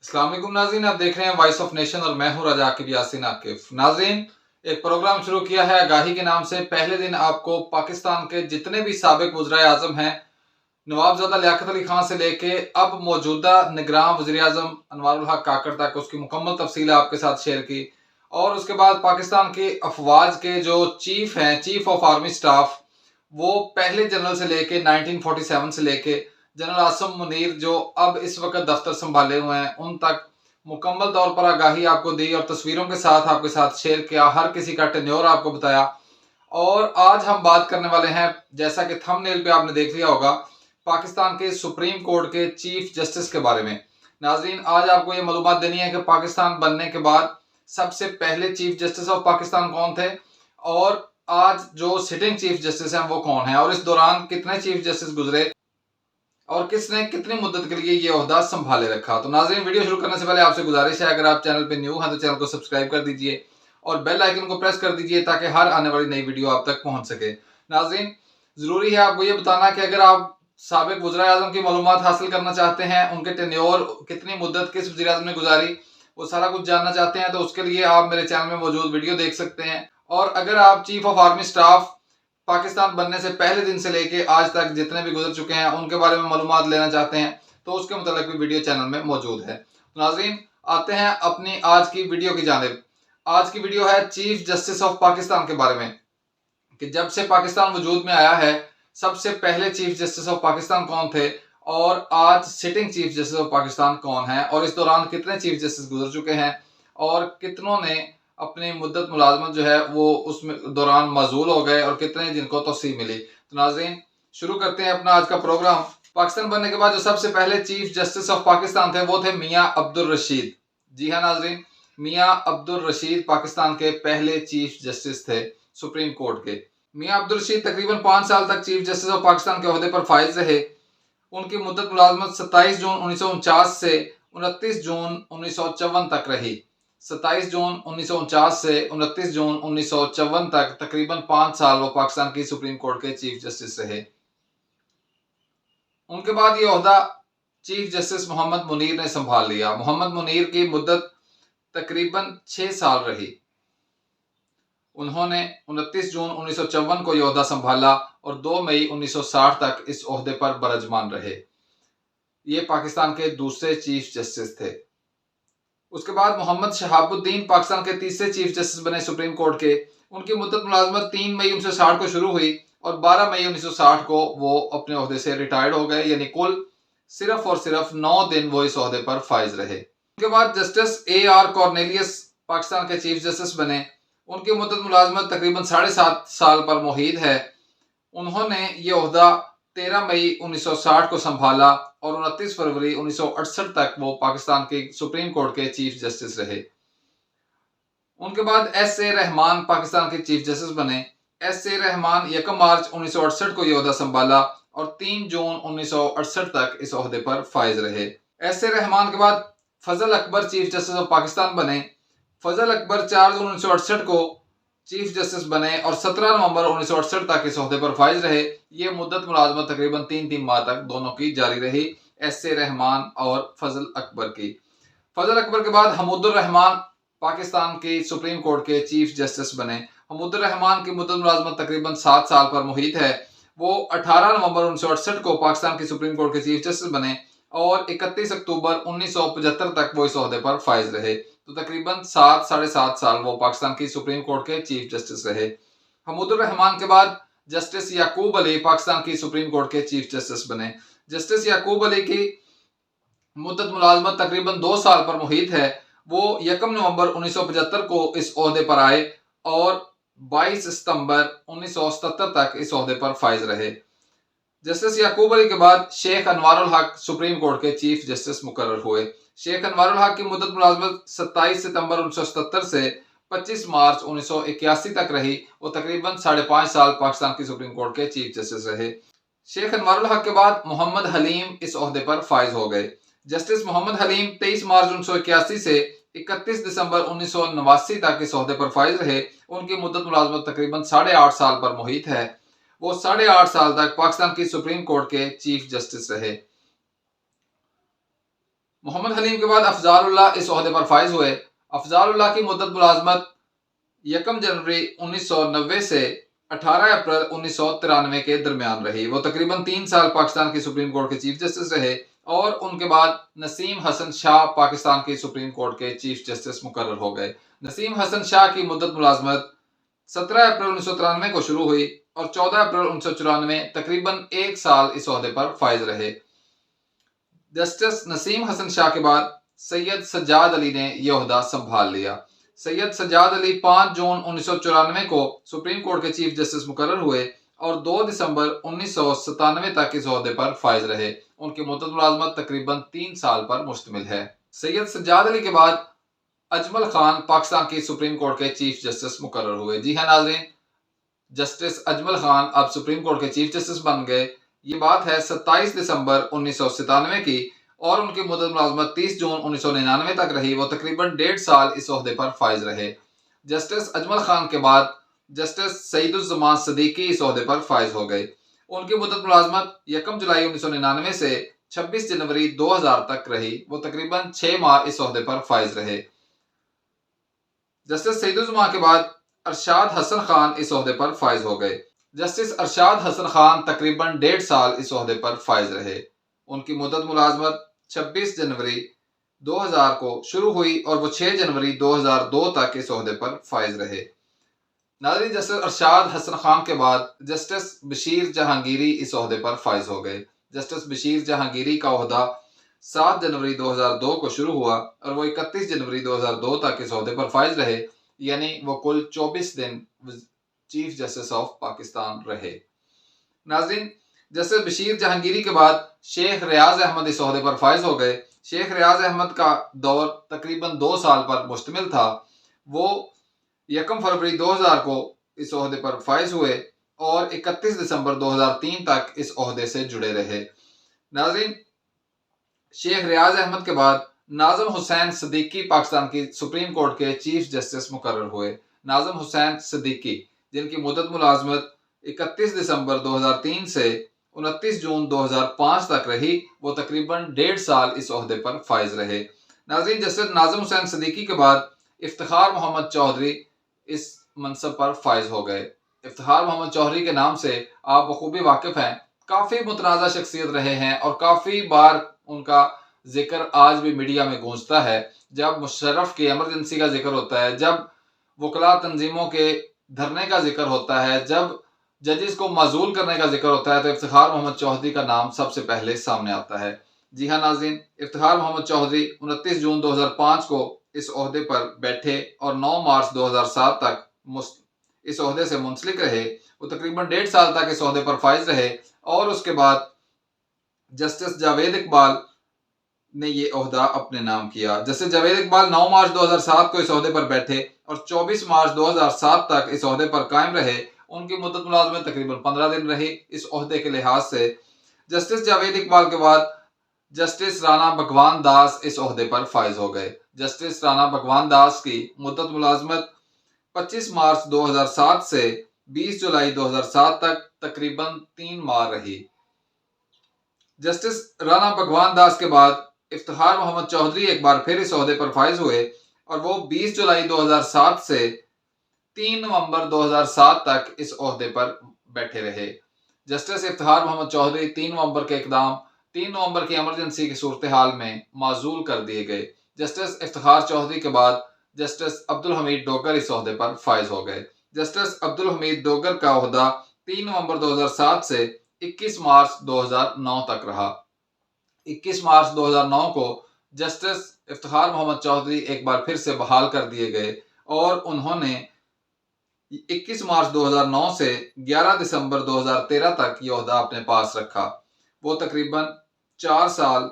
अस्सलाम वालेकुम नाज़रीन, आप देख रहे हैं वॉइस ऑफ नेशन और मैं हूं रजा आकिब यासीन आकिफ। नाज़रीन, एक प्रोग्राम शुरू किया है आगाही के नाम से। पहले दिन आपको पाकिस्तान के जितने भी साबिक वज़ीर आज़म हैं, नवाबजादा लियाकत अली खान से लेके अब मौजूदा निगरान वज़ीर आज़म अनवारुल हक काकड़ तक उसकी मुकम्मल तफसील आपके साथ शेयर की। और उसके बाद पाकिस्तान की अफवाज के जो चीफ हैं, चीफ ऑफ आर्मी स्टाफ, वो पहले जनरल से लेके 1947 से लेके जनरल आसम मुनीर जो अब इस वक्त दफ्तर संभाले हुए हैं, उन तक मुकम्मल तौर पर आगाही आपको दी और तस्वीरों के साथ आपके साथ शेयर किया। हर किसी का टेन्योर आपको बताया। और आज हम बात करने वाले हैं, जैसा कि थंबनेल पे आपने देख लिया होगा, पाकिस्तान के सुप्रीम कोर्ट के चीफ जस्टिस के बारे में। नाजरीन, आज आपको ये मालूमात देनी है कि पाकिस्तान बनने के बाद सबसे पहले चीफ जस्टिस ऑफ पाकिस्तान कौन थे और आज जो सिटिंग चीफ जस्टिस हैं वो कौन है, और इस दौरान कितने चीफ जस्टिस गुजरे और किसने कितनी मुद्दत के लिए ये ओहदा संभाले रखा। तो नाज़रीन, वीडियो शुरू करने से पहले आपसे गुजारिश है, अगर आप चैनल पे न्यू हैं तो चैनल को सब्सक्राइब कर दीजिए और बेल आइकन को प्रेस कर दीजिए ताकि हर आने वाली नई वीडियो आप तक पहुंच सके। नाज़रीन, जरूरी है आपको ये बताना कि अगर आप साबिक वज़ीर आज़म की मालूमात हासिल करना चाहते हैं, उनके टेन्योर, कितनी मुद्दत किस वज़ीर आज़म ने गुजारी, वो सारा कुछ जानना चाहते हैं, तो उसके लिए आप मेरे चैनल में मौजूद वीडियो देख सकते हैं। और अगर आप chief of army staff Pakistan बनने से पहले दिन से लेके आज तक जितने भी गुजर चुके हैं उनके बारे में मालूमात लेना चाहते हैं, तो उसके मुतालिक भी वीडियो चैनल में मौजूद है। तो नाज़रीन, आते हैं अपनी आज की वीडियो की जानिब। आज की वीडियो है चीफ जस्टिस ऑफ पाकिस्तान के बारे में, कि जब से पाकिस्तान वजूद में आया है सबसे पहले चीफ जस्टिस ऑफ पाकिस्तान कौन थे और आज sitting chief justice of Pakistan कौन है, और इस दौरान कितने चीफ जस्टिस गुजर चुके हैं और कितनों ने अपनी मुद्दत मुलाजमत जो है वो उसमें दौरान मजूल हो गए और कितने जिनको तौसीह मिली। तो नाज़रीन, शुरू करते हैं अपना आज का प्रोग्राम। पाकिस्तान बनने के बाद जो सबसे पहले चीफ जस्टिस ऑफ पाकिस्तान थे वो थे मियाँ अब्दुल रशीद। जी हाँ नाज़रीन, मियाँ अब्दुल रशीद पाकिस्तान के पहले चीफ जस्टिस थे सुप्रीम कोर्ट के। मियाँ अब्दुल रशीद तकरीबन 5 साल तक चीफ जस्टिस ऑफ पाकिस्तान के ओहदे पर फाइज रहे। उनकी मुद्दत मुलाजमत 27 जून 1949 से 29 जून 1954 तक रही। 27 जून 1949 से 29 जून 1954 तक तकरीबन 5 साल वो पाकिस्तान की सुप्रीम कोर्ट के चीफ जस्टिस रहे। उनके बाद ये ओहदा चीफ जस्टिस मोहम्मद मुनीर ने संभाल लिया। मोहम्मद मुनीर की मुद्दत तकरीबन 6 साल रही। उन्होंने 29 जून 1954 को यह ओहदा संभाला और 2 मई 1960 तक इस ओहदे पर बरजमान रहे। ये पाकिस्तान के दूसरे चीफ जस्टिस थे। उसके बाद मोहम्मद शहाबुद्दीन पाकिस्तान के तीसरे चीफ जस्टिस बने सुप्रीम कोर्ट के। उनकी मुद्दत मुलाजमत 3 मई 1960 को शुरू हुई और 12 मई 1960 को वो अपने ओहदे से रिटायर्ड हो गए, यानी कुल सिर्फ और सिर्फ 9 दिन वो इस ओहदे पर फाइज रहे। उसके बाद जस्टिस AR कॉर्नेलियस पाकिस्तान के चीफ जस्टिस बने। उनकी मुद्दत मुलाजमत तकरीबन 7.5 साल पर मुहीद है। उन्होंने ये ओहदा 13 मई 1960 को संभाला और 29 फरवरी 1968 तक वो पाकिस्तान के सुप्रीम कोर्ट के चीफ जस्टिस रहे। उनके बाद SA रहमान पाकिस्तान के चीफ जस्टिस बने। SA रहमान 1 मार्च 1968 को ये ओहदा संभाला और 3 जून 1968 तक इस ओहदे पर फाइज रहे। SA रहमान के बाद Fazal Akbar chief justice of Pakistan बने। फजल अकबर 4 जून 1968 को चीफ जस्टिस बने और 17 नवंबर 1968 तक इस ओहदे पर फाइज रहे। ये मुद्दत मुलाजमत तकरीबन 3 माह तक दोनों की जारी रही, SA रहमान और फजल अकबर की। फजल अकबर के बाद हमीदुर रहमान पाकिस्तान के सुप्रीम कोर्ट के चीफ जस्टिस बने। हमीदुर रहमान की मुद्दत मुलाजमत तकरीबन 7 साल पर मुहित है। वो 18 नवंबर 1968 को पाकिस्तान के सुप्रीम कोर्ट के चीफ जस्टिस बने और 31 अक्टूबर 1975 तक वो इस ओहदे पर फाइज रहे। तो तकरीबन 7-7.5 साल वो पाकिस्तान की सुप्रीम कोर्ट के चीफ जस्टिस रहे। हमीदुर रहमान के बाद जस्टिस याकूब अली पाकिस्तान की सुप्रीम कोर्ट के चीफ जस्टिस बने। जस्टिस याकूब अली की मुद्दत मुलाजमत तकरीबन 2 साल पर मुहित है। वो 1 नवंबर 1975 को इस ओहदे पर आए और 22 सितंबर 1977 तक इस ओहदे पर फाइज रहे। जस्टिस याकूब अली के बाद शेख अनवारुल हक सुप्रीम कोर्ट के चीफ जस्टिस मुकर्रर हुए। शेख अनवारुल हक की मुद्दत मुलाजमत 27 सितंबर 1977 से 25 मार्च 1981 तक रही। वो तकरीबन 5.5 साल पाकिस्तान की सुप्रीम कोर्ट के चीफ जस्टिस रहे। शेख अनवारुल हक के बाद मोहम्मद हलीम इस ओहदे पर फाइज हो गए। जस्टिस मोहम्मद हलीम 23 मार्च 1981 से 31 दिसंबर 1989 तक इस ओहदे पर फाइज रहे। उनकी मुद्दत मुलाजमत तकरीबन 8.5 साल पर मुहित है। वो 8.5 साल तक पाकिस्तान की सुप्रीम कोर्ट के चीफ जस्टिस रहे। मोहम्मद हलीम के बाद अफजालुल्लाह इस ओहदे पर फाइज हुए। अफजालुल्लाह की मुद्दत मुलाजमत 1 जनवरी 1990 से 18 अप्रैल 1993 के दरमियान रही। वो तकरीबन 3 साल पाकिस्तान की सुप्रीम कोर्ट के चीफ जस्टिस रहे और उनके बाद नसीम हसन शाह पाकिस्तान की सुप्रीम कोर्ट के चीफ जस्टिस मुकर्रर हो गए। नसीम हसन शाह की मुद्दत मुलाजमत 17 अप्रैल 1993 को शुरू हुई और 14 अप्रैल 1994 तकरीबन 1 साल इस ओहदे पर फाइज रहे। जस्टिस नसीम हसन शाह के बाद सैयद सज्जाद अली ने यह ओहदा संभाल लिया। सैयद सज्जाद अली 5 जून 1994 को सुप्रीम कोर्ट के चीफ जस्टिस मुकर्रर हुए और 2 दिसंबर 1997 तक इस ओहदे पर फाइज रहे। उनकी मुद्दत मुलाजमत तकरीबन 3 साल पर मुश्तमिल है। सैयद सज्जाद अली के बाद अजमल खान पाकिस्तान की सुप्रीम कोर्ट के चीफ जस्टिस मुकर्रर हुए। जी हाँ नाज़रीन, जस्टिस अजमल खान अब सुप्रीम कोर्ट के चीफ जस्टिस बन गए। ये बात है 27 दिसंबर 1997 की और उनकी मुद्दत मुलाजमत 30 जून 1999 तक रही। वो तकरीबन 1.5 साल इस ओहदे पर फाइज रहे। जस्टिस अजमल खान के बाद जस्टिस सईदुज़्ज़मान सदीकी इस ओहदे पर फाइज हो गए। उनकी मुद्दत मुलाजमत 1 जुलाई 1999 से 26 जनवरी 2000 तक रही। वो तकरीबन 6 माह इस ओहदे पर फाइज रहे। जस्टिस सईदुज़्ज़मान के बाद अरशाद हसन खान इस ओहदे पर फाइज हो गए। जस्टिस अरशाद हसन खान तकरीबन 1.5 साल इस ओहदे पर फाइज रहे। उनकी मुद्दत मुलाजमत 26 जनवरी 2000 को शुरू हुई और वो 6 जनवरी 2002 तक इस ओहदे पर फाइज रहे। नाज़रीन, जस्टिस अरशाद हसन खान के बाद जस्टिस बशीर जहांगीरी इस ओहदे पर फाइज हो गए। जस्टिस बशीर जहांगीरी का ओहदा 7 जनवरी 2002 को शुरू हुआ और वो 31 जनवरी 2002 तक इस ओहदे पर फाइज रहे, यानी वो कुल 24 दिन चीफ जस्टिस ऑफ पाकिस्तान रहे। नाज़रीन, जस्टिस बशीर जहांगीरी के बाद शेख रियाज अहमद इस ओहदे पर फाइज हो गए। शेख रियाज अहमद का दौर तकरीबन 2 साल पर मुश्तमिल था। वो 1 फरवरी 2000 को इस ओहदे पर फाइज हुए और 31 दिसंबर 2003 तक इस ओहदे से जुड़े रहे। नाज़रीन, शेख रियाज अहमद के बाद नाज़िम हुसैन सिद्दीकी पाकिस्तान की सुप्रीम कोर्ट के चीफ जस्टिस मुकर्रर हुए। नाज़िम हुसैन सिद्दीकी, जिनकी मुद्दत मुलाजमत 31 दिसंबर 2003 से 29 जून 2005 तक रही, वो तकरीबन 1.5 साल इस ओहदे पर फाइज रहे। नाज़रीन, जस्टिस नाज़िम हुसैन सिद्दीकी के बाद इफ्तिखार मोहम्मद चौधरी इस मनसब पर फाइज हो गए। इफ्तिखार मोहम्मद चौधरी के नाम से आप बखूबी वाकिफ हैं। काफ़ी मुतनाज़ा शख्सियत रहे हैं और काफ़ी बार उनका जिक्र आज भी मीडिया में गूंजता है। जब मुशर्रफ की एमरजेंसी का जिक्र होता है, जब वकला तंजीमों के धरने का जिक्र होता है, जब जजेस को माजूल करने का जिक्र होता है, तो इफ्तिखार मोहम्मद चौधरी का नाम सबसे पहले सामने आता है। जी हाँ नाज़रीन, इफ्तिखार मोहम्मद चौधरी 29 जून 2005 को इस ओहदे पर बैठे और 9 मार्च 2007 तक इस ओहदे से मुंसलिक रहे। वो तकरीबन 1.5 साल तक इस ओहदे पर फाइज रहे और उसके बाद जस्टिस जावेद इकबाल ने ये ओहदा अपने नाम किया। जस्टिस जावेद इकबाल 9 मार्च 2007 को इस ओहदे पर बैठे और 24 मार्च 2007 तक इस ओहदे पर कायम रहे। उनकी मुद्दत मुलाजमत तकरीबन 15 दिन रही। इस ओहदे के लिहाज से जस्टिस जावेद इकबाल के बाद जस्टिस राणा भगवान दास इस ओहदे पर फाइज हो गए। जस्टिस राणा भगवान दास की मुद्दत मुलाजमत 25 मार्च 2007 से 20 जुलाई 2007 तक तकरीबन 3 माह रही। जस्टिस राणा भगवान दास के बाद इफ्तिखार मोहम्मद चौधरी एक बार फिर इस ओहदे पर फाइज हुए और वो 20 जुलाई 2007 से 3 नवंबर 2007 तक इस ओहदे पर बैठे रहे। जस्टिस इफ्तिखार मोहम्मद चौधरी 3 नवंबर के इकदाम 3 नवंबर की एमरजेंसी की सूरत हाल में माजूल कर दिए गए। जस्टिस इफ्तिखार चौधरी के बाद जस्टिस अब्दुल हमीद डोगर इस ओहदे पर फाइज हो गए। जस्टिस अब्दुल हमीद डोगर का ओहदा 3 नवंबर 2007 से 21 मार्च 2009 तक रहा। 21 मार्च 2009 को जस्टिस इफ्तिखार मोहम्मद चौधरी एक बार फिर से बहाल कर दिए गए और उन्होंने 21 मार्च 2009 से 11 दिसंबर 2013 तक ये ओहदा अपने पास रखा। वो तकरीबन 4 साल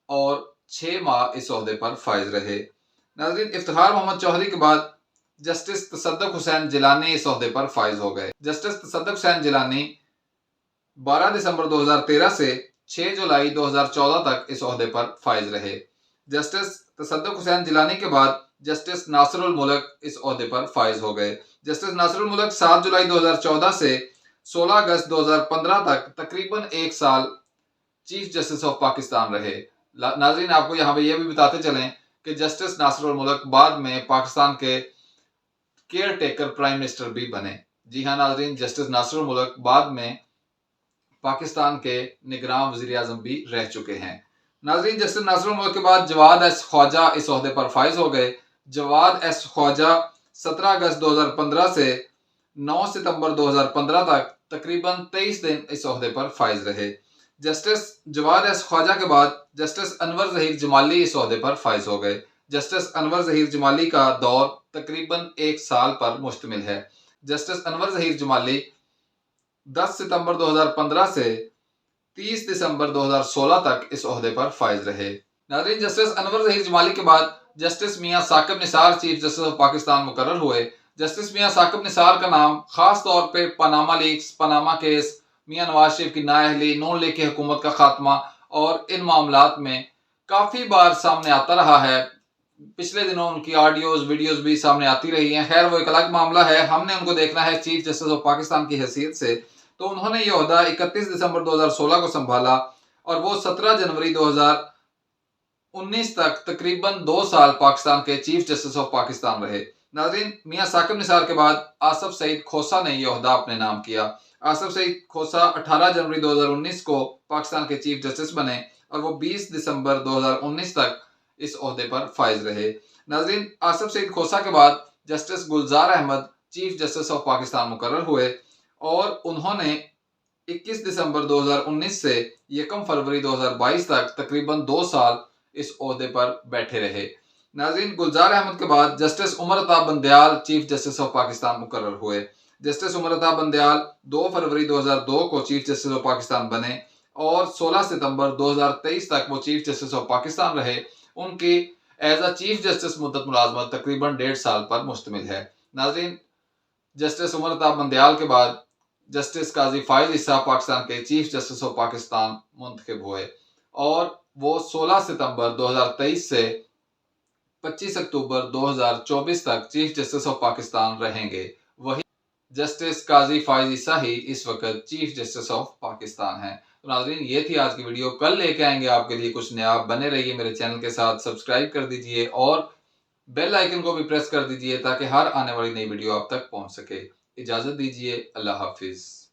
और 6 माह इस ओहदे पर फाइज रहे। नाज़रीन, इफ्तिखार मोहम्मद चौधरी के बाद जस्टिस तसद्दुक हुसैन जिलानी इस ओहदे पर फाइज हो गए। जस्टिस तसद्दुक हुसैन जिलानी 12 दिसंबर 2013 से 6 जुलाई 2014 तक इस ओहदे पर फाइज रहे। जस्टिस तसद्दुक हुसैन जिलानी के बाद जस्टिस नासिरुल मुल्क इस ओहदे पर फाइज हो गए। जस्टिस नासिरुल मुल्क 7 जुलाई 2014 से 16 अगस्त 2015 तक तकरीबन 1 साल चीफ जस्टिस ऑफ पाकिस्तान रहे। नाजरीन आपको यहाँ पे ये भी बताते चलें कि जस्टिस नासिरुल मुल्क बाद में पाकिस्तान के केयर टेकर प्राइम मिनिस्टर भी बने। जी हाँ नाजरीन, जस्टिस नासिरुल मुल्क बाद में पाकिस्तान के निगरान वजीर आजम भी रह चुके हैं। नाजरीन जस्टिस नासिरुल मुल्क के बाद जवाद एस ख्वाजा इस ओहदे पर फाइज हो गए। जवाद एस ख्वाजा 17 अगस्त 2015 से 9 सितंबर 2015 तक तकरीबन 23 दिन इस ओहदे पर फाइज रहे। जस्टिस जवाद एस ख्वाजा के बाद जस्टिस अनवर ज़हीर जमाली इस ओहदे पर फाइज हो गए। जस्टिस अनवर ज़हीर जमाली का दौर तकरीबन 1 साल पर मुश्तमिल है। जस्टिस अनवर ज़हीर जमाली 10 सितंबर 2015 से 30 दिसंबर 2016 तक इस ओहदे पर फाइज रहे। नाज़रीन जस्टिस अनवर ज़हीर जमाली के बाद justice Mian Saqib Nisar chief justice of Pakistan मुकर्रर हुए। जस्टिस मियां साकिब निसार का नाम खास तौर पे पनामा लीक्स, पनामा केस, मियां नवाज शरीफ की नाअहली, नून लीग की हुकूमत का खात्मा और इन मामलात में काफ़ी बार सामने आता रहा है। पिछले दिनों उनकी ऑडियोज वीडियोज भी सामने आती रही हैं। खैर वो एक अलग मामला है, हमने उनको देखना है चीफ जस्टिस ऑफ पाकिस्तान की हैसियत से। तो उन्होंने ये ओहदा 31 दिसंबर 2016 को संभाला और वो 17 जनवरी 2019 तक तकरीबन 2 साल पाकिस्तान के चीफ जस्टिस ऑफ पाकिस्तान रहे। नाज़रीन मियां साकिब निसार के बाद आसफ सईद खोसा ने यह ओहदा अपने नाम किया। आसफ सईद खोसा 18 जनवरी 2019 को पाकिस्तान के चीफ जस्टिस बने और वो 20 दिसंबर 2019 तक इस ओहदे पर फाइज रहे। नाज़रीन आसफ सईद खोसा के बाद justice Gulzar Ahmed chief justice of Pakistan मुकर्रर हुए और उन्होंने 21 दिसंबर 2019 से 1 फरवरी 2022 तक तकरीबन 2 साल इस ओहदे पर बैठे रहे। नाज़रीन गुलजार अहमद के बाद justice Umar Ata Bandial chief justice of Pakistan मुकर्रर हुए। जस्टिस उमर अता बंदयाल 2 फरवरी 2002 को चीफ जस्टिस ऑफ पाकिस्तान बने और 16 सितंबर 2023 तक वो चीफ जस्टिस ऑफ पाकिस्तान रहे। उनकी एज अ चीफ जस्टिस मुद्दत मुलाजमत तकरीबन 1.5 साल पर मुश्तमिल है। नाज़रीन जस्टिस उमर अता बंदयाल के बाद जस्टिस काजी फाइज ईसा पाकिस्तान के चीफ जस्टिस ऑफ पाकिस्तान मुंतखब हुए और वो 16 सितंबर 2023 से 25 अक्टूबर 2024 तक चीफ जस्टिस ऑफ पाकिस्तान रहेंगे। वही जस्टिस काजी फाइज ईसा ही इस वक्त चीफ जस्टिस ऑफ पाकिस्तान हैं। तो नाज़रीन ये थी आज की वीडियो। कल लेके आएंगे आपके लिए कुछ नया। बने रहिए मेरे चैनल के साथ, सब्सक्राइब कर दीजिए और बेल आइकन को भी प्रेस कर दीजिए ताकि हर आने वाली नई वीडियो आप तक पहुंच सके। इजाजत दीजिए, अल्लाह हाफिज।